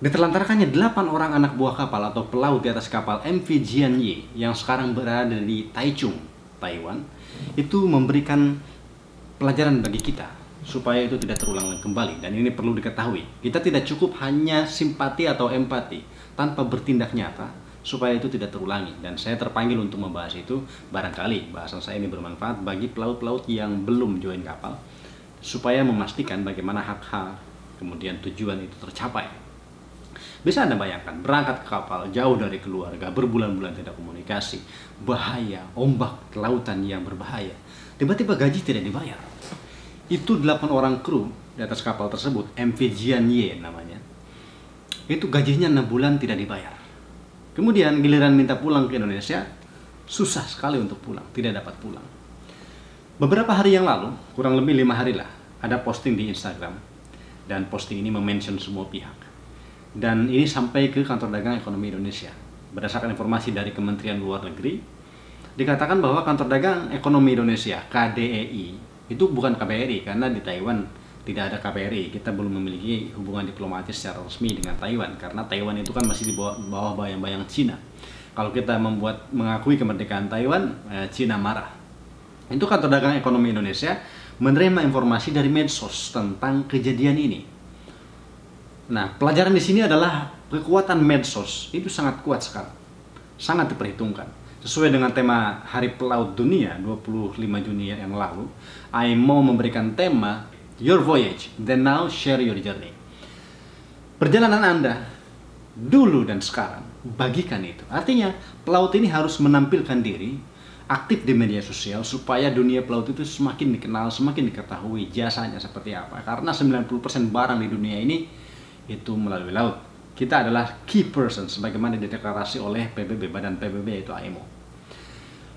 Ditelantarkannya 8 orang anak buah kapal atau pelaut di atas kapal MV Jianye yang sekarang berada di Taichung, Taiwan, itu memberikan pelajaran bagi kita supaya itu tidak terulang kembali. Dan ini perlu diketahui, kita tidak cukup hanya simpati atau empati tanpa bertindak nyata supaya itu tidak terulangi. Dan saya terpanggil untuk membahas itu, barangkali bahasan saya ini bermanfaat bagi pelaut-pelaut yang belum join kapal supaya memastikan bagaimana hak-hak kemudian tujuan itu tercapai. Bisa Anda bayangkan, berangkat ke kapal jauh dari keluarga, berbulan-bulan tidak komunikasi, bahaya, ombak lautan yang berbahaya. Tiba-tiba gaji tidak dibayar. Itu 8 orang kru di atas kapal tersebut, MV Jianye namanya. Itu gajinya 6 bulan tidak dibayar. Kemudian giliran minta pulang ke Indonesia, susah sekali untuk pulang, tidak dapat pulang. Beberapa hari yang lalu, kurang lebih 5 hari lah, ada posting di Instagram. Dan posting ini memention semua pihak. Dan ini sampai ke Kantor Dagang Ekonomi Indonesia. Berdasarkan informasi dari Kementerian Luar Negeri, dikatakan bahwa Kantor Dagang Ekonomi Indonesia, KDEI, itu bukan KBRI, karena di Taiwan tidak ada KBRI. Kita belum memiliki hubungan diplomatis secara resmi dengan Taiwan, karena Taiwan itu kan masih di bawah bayang-bayang Cina. Kalau kita mengakui kemerdekaan Taiwan, Cina marah. Itu Kantor Dagang Ekonomi Indonesia menerima informasi dari medsos tentang kejadian ini. Nah, pelajaran di sini adalah kekuatan medsos itu sangat kuat sekali, sangat diperhitungkan. Sesuai dengan tema Hari Pelaut Dunia 25 Juni yang lalu, I mau memberikan tema Your Voyage, then now share your journey. Perjalanan Anda dulu dan sekarang, bagikan itu. Artinya, pelaut ini harus menampilkan diri aktif di media sosial supaya dunia pelaut itu semakin dikenal, semakin diketahui jasanya seperti apa. Karena 90% barang di dunia ini itu melalui laut. Kita adalah key person sebagaimana dideklarasi oleh PBB, Badan PBB yaitu IMO.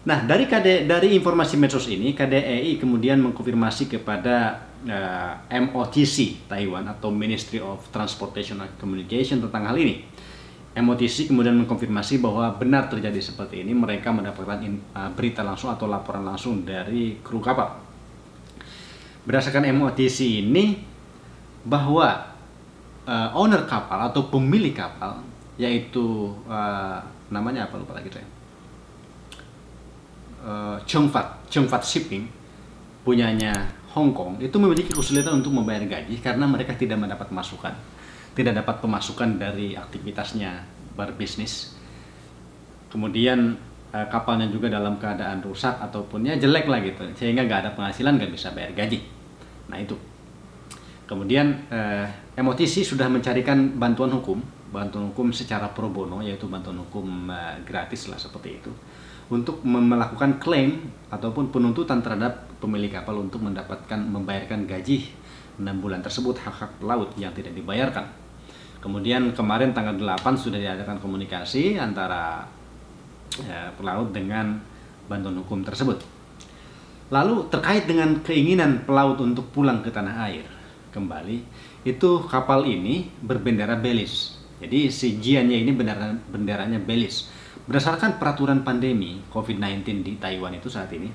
Nah, dari informasi medsos ini, KDEI kemudian mengkonfirmasi kepada MOTC Taiwan atau Ministry of Transportation and Communication tentang hal ini. MOTC kemudian mengkonfirmasi bahwa benar terjadi seperti ini. Mereka mendapatkan berita langsung atau laporan langsung dari kru kapal. Berdasarkan MOTC ini, bahwa owner kapal atau pemilik kapal, yaitu namanya apa lupa lagi saya, Chongfat Shipping, punyanya Hong Kong, itu memiliki kesulitan untuk membayar gaji karena mereka tidak mendapat masukan, tidak dapat pemasukan dari aktivitasnya berbisnis. Kemudian kapalnya juga dalam keadaan rusak ataupun ya jelek lah gitu, sehingga nggak ada penghasilan, nggak bisa bayar gaji. Nah itu. Kemudian MOTC sudah mencarikan bantuan hukum secara pro bono, yaitu bantuan hukum gratis lah seperti itu, untuk melakukan klaim ataupun penuntutan terhadap pemilik kapal untuk membayarkan gaji 6 bulan tersebut, hak-hak pelaut yang tidak dibayarkan. Kemudian kemarin tanggal 8 sudah diadakan komunikasi antara pelaut dengan bantuan hukum tersebut. Lalu terkait dengan keinginan pelaut untuk pulang ke tanah air kembali, itu kapal ini berbendera Belize. Jadi si Jianye ini benderanya Belize. Berdasarkan peraturan pandemi COVID-19 di Taiwan itu saat ini,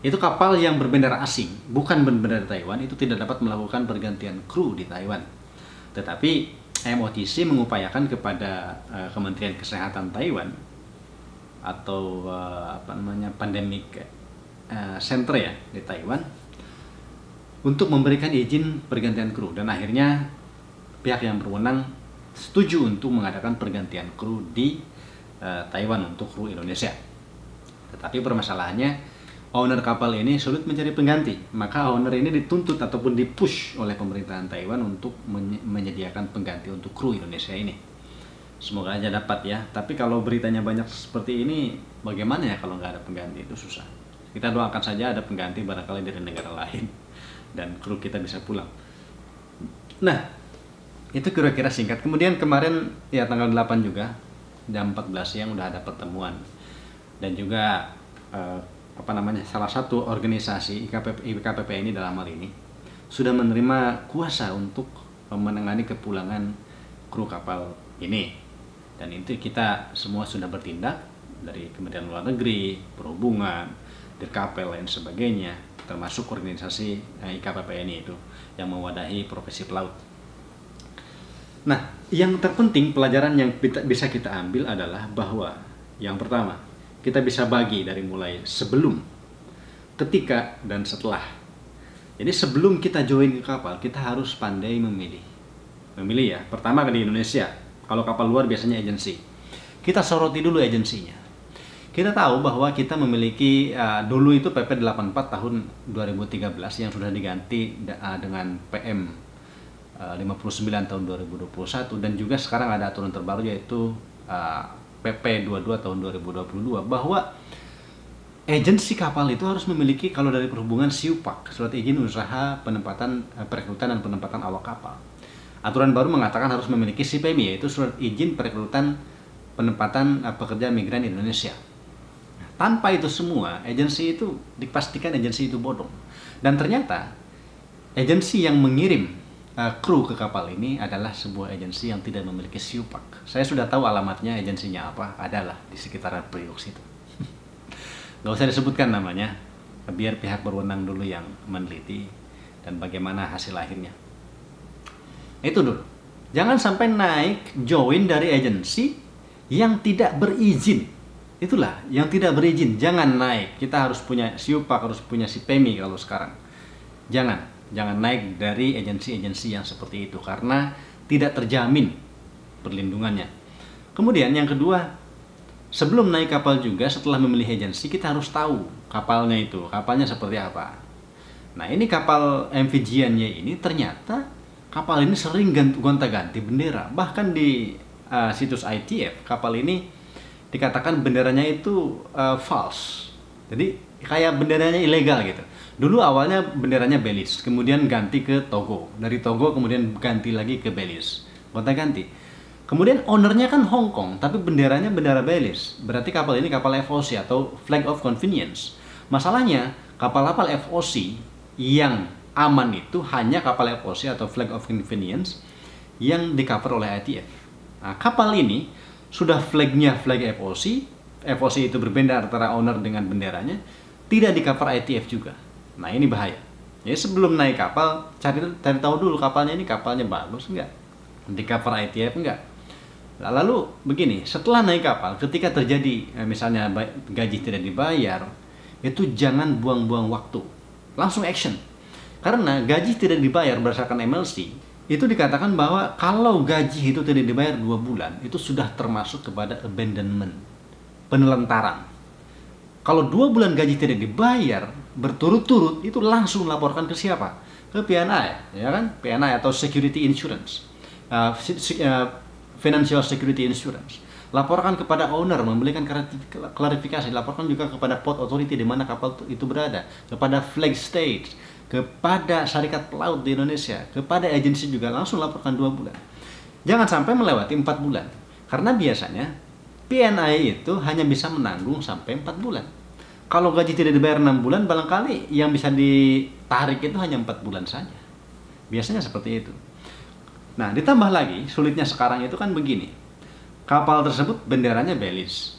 itu kapal yang berbendera asing, bukan berbendera Taiwan, itu tidak dapat melakukan pergantian kru di Taiwan. Tetapi MOTC mengupayakan kepada Kementerian Kesehatan Taiwan atau Pandemic Center ya di Taiwan untuk memberikan izin pergantian kru, dan akhirnya pihak yang berwenang setuju untuk mengadakan pergantian kru di Taiwan untuk kru Indonesia. Tetapi permasalahannya, owner kapal ini sulit mencari pengganti, maka owner ini dituntut ataupun dipush oleh pemerintahan Taiwan untuk menyediakan pengganti untuk kru Indonesia ini. Semoga aja dapat ya. Tapi kalau beritanya banyak seperti ini, bagaimana ya kalau nggak ada pengganti? Itu susah. Kita doakan saja ada pengganti barangkali dari negara lain dan kru kita bisa pulang. Nah, itu kira-kira singkat. Kemudian kemarin ya tanggal 8 juga jam 14 siang udah ada pertemuan, dan juga salah satu organisasi IKPP ini dalam hal ini sudah menerima kuasa untuk menangani kepulangan kru kapal ini, dan itu kita semua sudah bertindak dari Kementerian Luar Negeri, Perhubungan, Dirkapel dan sebagainya, termasuk organisasi IKPP ini itu yang mewadahi profesi pelaut. Nah, yang terpenting pelajaran yang bisa kita ambil adalah bahwa yang pertama, kita bisa bagi dari mulai sebelum, ketika, dan setelah. Jadi sebelum kita join ke kapal, kita harus pandai memilih. Memilih ya, pertama di Indonesia, kalau kapal luar biasanya agensi. Kita soroti dulu agensinya. Kita tahu bahwa kita memiliki dulu itu PP 84 tahun 2013 yang sudah diganti dengan PM 59 tahun 2021, dan juga sekarang ada aturan terbaru yaitu PP 22 tahun 2022 bahwa agensi kapal itu harus memiliki, kalau dari perhubungan, SIUPAK, surat izin usaha penempatan perekrutan dan penempatan awak kapal. Aturan baru mengatakan harus memiliki SIPEMI, yaitu surat izin perekrutan penempatan pekerja migran Indonesia. Tanpa itu semua, agensi itu dipastikan agensi itu bodong. Dan ternyata agensi yang mengirim kru ke kapal ini adalah sebuah agensi yang tidak memiliki SIUPAK. Saya sudah tahu alamatnya, agensinya apa, adalah di sekitaran Priok situ. Gak usah disebutkan namanya, biar pihak berwenang dulu yang meneliti dan bagaimana hasil akhirnya. Itu dulu. Jangan sampai naik join dari agensi yang tidak berizin. Itulah, yang tidak berizin, jangan naik. Kita harus punya SIUPAK, harus punya SIPEMI kalau sekarang. Jangan naik dari agensi-agensi yang seperti itu, karena tidak terjamin perlindungannya. Kemudian yang kedua, sebelum naik kapal juga, setelah memilih agensi, kita harus tahu kapalnya seperti apa. Nah, ini kapal MV Jianye ini ternyata kapal ini sering gonta-ganti bendera. Bahkan di situs ITF, kapal ini dikatakan benderanya itu false. Jadi kayak benderanya ilegal gitu. Dulu awalnya benderanya Belize, kemudian ganti ke Togo. Dari Togo kemudian ganti lagi ke Belize. Gonta-ganti. Kemudian ownernya kan Hong Kong, tapi benderanya bendera Belize. Berarti kapal ini kapal FOC atau Flag of Convenience. Masalahnya, kapal-kapal FOC yang aman itu hanya kapal FOC atau Flag of Convenience yang di-cover oleh ITF. Nah, kapal ini sudah flagnya flag FOC itu berbeda antara owner dengan benderanya, tidak di-cover ITF juga. Nah, ini bahaya. Jadi sebelum naik kapal, cari tahu dulu kapalnya ini bagus enggak? Di-cover ITF enggak? Lalu begini, setelah naik kapal, ketika terjadi misalnya gaji tidak dibayar, itu jangan buang-buang waktu. Langsung action. Karena gaji tidak dibayar berdasarkan MLC, itu dikatakan bahwa kalau gaji itu tidak dibayar 2 bulan, itu sudah termasuk kepada abandonment, penelantaran. Kalau 2 bulan gaji tidak dibayar berturut-turut, itu langsung laporkan ke siapa? Ke PNI, ya kan? PNI atau Security Insurance, Financial Security Insurance. Laporkan kepada owner, memberikan klarifikasi. Laporkan juga kepada Port Authority di mana kapal itu berada, kepada flag state, kepada Syarikat Pelaut di Indonesia, kepada agensi juga, langsung laporkan 2 bulan. Jangan sampai melewati 4 bulan. Karena biasanya PNI itu hanya bisa menanggung sampai 4 bulan. Kalau gaji tidak dibayar 6 bulan, barangkali yang bisa ditarik itu hanya 4 bulan saja. Biasanya seperti itu. Nah, ditambah lagi, sulitnya sekarang itu kan begini. Kapal tersebut benderanya Belize.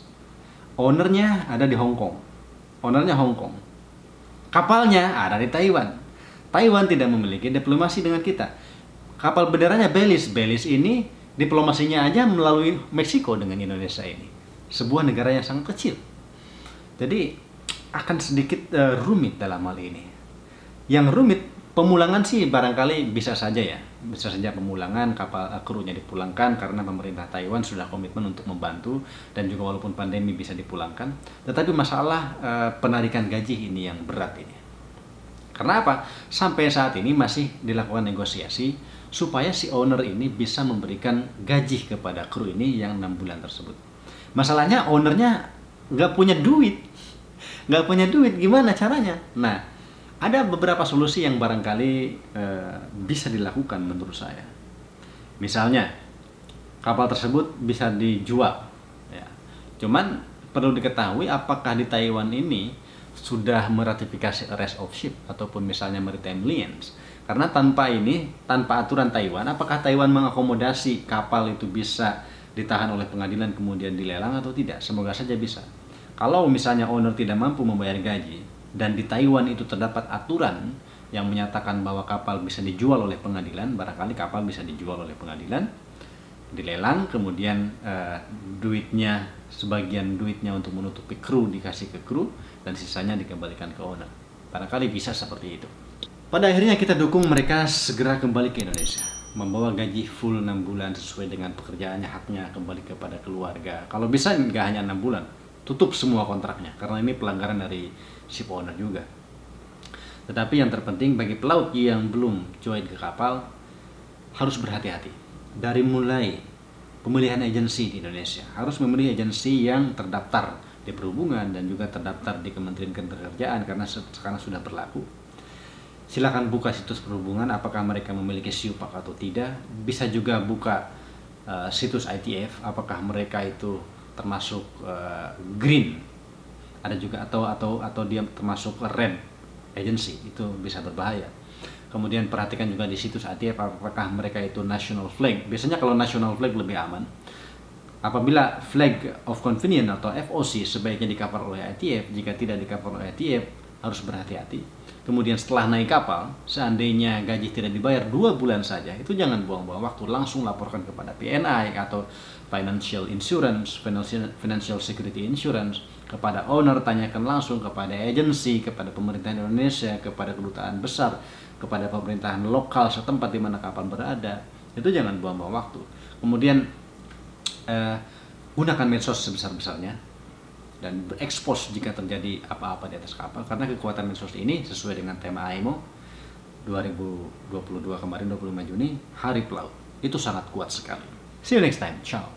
Ownernya ada di Hong Kong. Kapalnya ada di Taiwan. Taiwan tidak memiliki diplomasi dengan kita. Kapal benderanya Belize. Belize ini diplomasinya aja melalui Meksiko dengan Indonesia ini. Sebuah negara yang sangat kecil. Jadi akan sedikit rumit dalam hal ini. Yang rumit, pemulangan sih barangkali bisa saja ya. Bisa saja pemulangan, kapal krunya dipulangkan karena pemerintah Taiwan sudah komitmen untuk membantu, dan juga walaupun pandemi bisa dipulangkan. Tetapi masalah penarikan gaji ini yang berat ini. Karena apa? Sampai saat ini masih dilakukan negosiasi supaya si owner ini bisa memberikan gaji kepada kru ini yang 6 bulan tersebut. Masalahnya ownernya nggak punya duit. Gimana caranya? Nah, ada beberapa solusi yang barangkali bisa dilakukan menurut saya. Misalnya, kapal tersebut bisa dijual. Ya. Cuman perlu diketahui apakah di Taiwan ini sudah meratifikasi arrest of ship ataupun misalnya maritime liens. Karena tanpa aturan Taiwan, apakah Taiwan mengakomodasi kapal itu bisa ditahan oleh pengadilan kemudian dilelang atau tidak? Semoga saja bisa. Kalau misalnya owner tidak mampu membayar gaji dan di Taiwan itu terdapat aturan yang menyatakan bahwa kapal bisa dijual oleh pengadilan. Barangkali kapal bisa dijual oleh pengadilan, dilelang, kemudian duitnya, sebagian duitnya untuk menutupi kru dikasih ke kru, dan sisanya dikembalikan ke owner. Barangkali bisa seperti itu. Pada akhirnya kita dukung mereka segera kembali ke Indonesia, membawa gaji full 6 bulan sesuai dengan pekerjaannya, haknya kembali kepada keluarga. Kalau bisa nggak hanya 6 bulan, tutup semua kontraknya, karena ini pelanggaran dari ship owner juga. Tetapi yang terpenting bagi pelaut yang belum join ke kapal, harus berhati-hati. Dari mulai pemilihan agensi di Indonesia, harus memilih agensi yang terdaftar di perhubungan dan juga terdaftar di Kementerian Ketenagakerjaan, karena sekarang sudah berlaku. Silakan buka situs perhubungan apakah mereka memiliki SIUPAK atau tidak. Bisa juga buka situs ITF apakah mereka itu termasuk green, ada juga atau dia termasuk red agency, itu bisa berbahaya. Kemudian perhatikan juga di situs ITF apakah mereka itu national flag. Biasanya kalau national flag lebih aman. Apabila flag of convenience atau FOC sebaiknya di-cover oleh ITF, jika tidak di-cover oleh ITF harus berhati-hati. Kemudian setelah naik kapal, seandainya gaji tidak dibayar 2 bulan saja, itu jangan buang-buang waktu, langsung laporkan kepada PNI atau Financial Insurance, Financial Security Insurance, kepada owner, tanyakan langsung kepada agensi, kepada pemerintahan Indonesia, kepada kedutaan besar, kepada pemerintahan lokal setempat di mana kapal berada. Itu jangan buang-buang waktu. Kemudian gunakan medsos sebesar-besarnya dan berekspos jika terjadi apa-apa di atas kapal, karena kekuatan medsos ini sesuai dengan tema AIMO 2022 kemarin 25 Juni, Hari Pelaut, itu sangat kuat sekali. See you next time. Ciao.